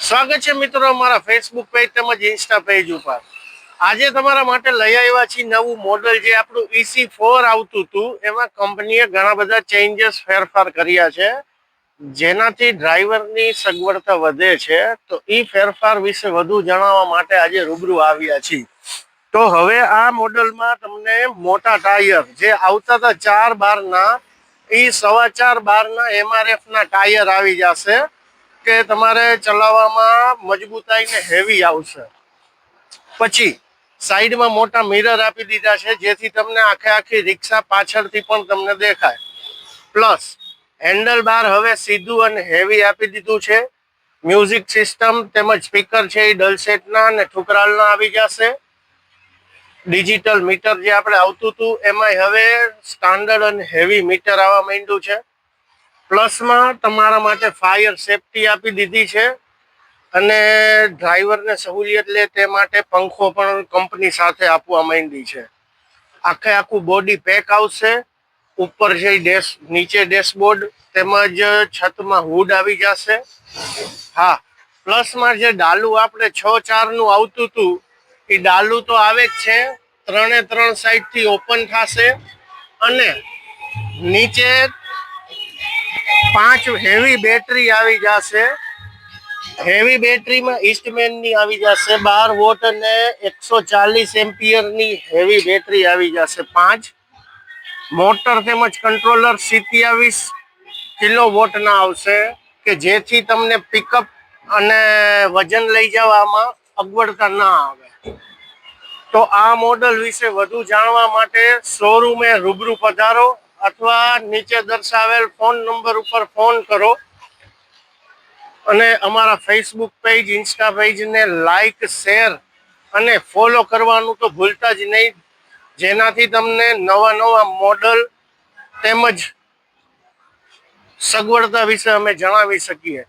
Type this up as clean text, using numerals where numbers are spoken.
સ્વાગત છે મિત્રો અમારા ફેસબુક પેજ તેમજ ઇન્સ્ટા પેજ ઉપર। આજે તમારા માટે લઈ આવ્યા છીએ નવું મોડલ જે આપણું EC4 આવતું હતું, એમાં કંપનીએ ઘણા બધા ચેન્જીસ ફેરફાર કર્યા છે, જેનાથી ડ્રાઈવરની સગવડતા વધે છે। તો એ ફેરફાર વિશે વધુ જણાવવા માટે આજે રૂબરૂ આવ્યા છીએ। તો હવે આ મોડલમાં તમને મોટા ટાયર જે આવતા હતા 4/12ના, એ 4.25/12ના MRF ના ટાયર આવી જશે કે તમારે ચલાવવામાં મજબૂતાઈ ને હેવી આવશે। પછી સાઈડમાં મોટા મિરર આપી દીધા છે, જેથી તમને આખી રિક્ષા પાછળથી પણ તમને દેખાય। પ્લસ હેન્ડલ બાર હવે સીધું અને હેવી આપી દીધું છે। મ્યુઝિક સિસ્ટમ તેમજ સ્પીકર છે એ ડલસેટના અને ઠુકરાલના આવી જશે। ડિજિટલ મીટર જે આપણે આવતું હતું એમાંય હવે સ્ટાન્ડર્ડ અને હેવી મીટર આવવા માંડ્યું છે। પ્લસમાં તમારા માટે ફાયર સેફટી આપી દીધી છે અને ડ્રાઈવરને સહુલિયત લે તે માટે પંખો પણ કંપની સાથે આપવા માંડી છે। આખું બોડી પેક આવશે। ઉપર છે નીચે ડેશબોર્ડ તેમજ છતમાં હુડ આવી જશે। હા, પ્લસમાં જે ડાલુ આપણે 6.4નું આવતું હતું એ ડાલુ તો આવે જ છે, 3 સાઈડથી ઓપન થશે અને નીચે 5 હેવી બેટરી આવી જશે। હેવી બેટરીમાં ઈસ્ટમેનની આવી જશે 12 વોટ અને 140 એમ્પિયરની હેવી બેટરી આવી જશે 5। મોટર તેમજ કંટ્રોલર 27 કિલોવોટના આવશે કે જેથી તમને પિકઅપ અને વજન લઈ જવામાં અગવડતા ના આવે। તો આ મોડલ વિશે વધુ જાણવા માટે શોરૂમે રૂબરૂ પધારો અથવા નીચે દર્શાવેલ ફોન નંબર ઉપર ફોન કરો અને અમારા ફેસબુક પેજ ઇન્સ્ટા પેજને લાઈક શેર અને ફોલો કરવાનું તો ભૂલતા જ નહીં, જેનાથી તમને નવા મોડલ તેમજ સગવડતા વિશે અમે જણાવી શકીએ।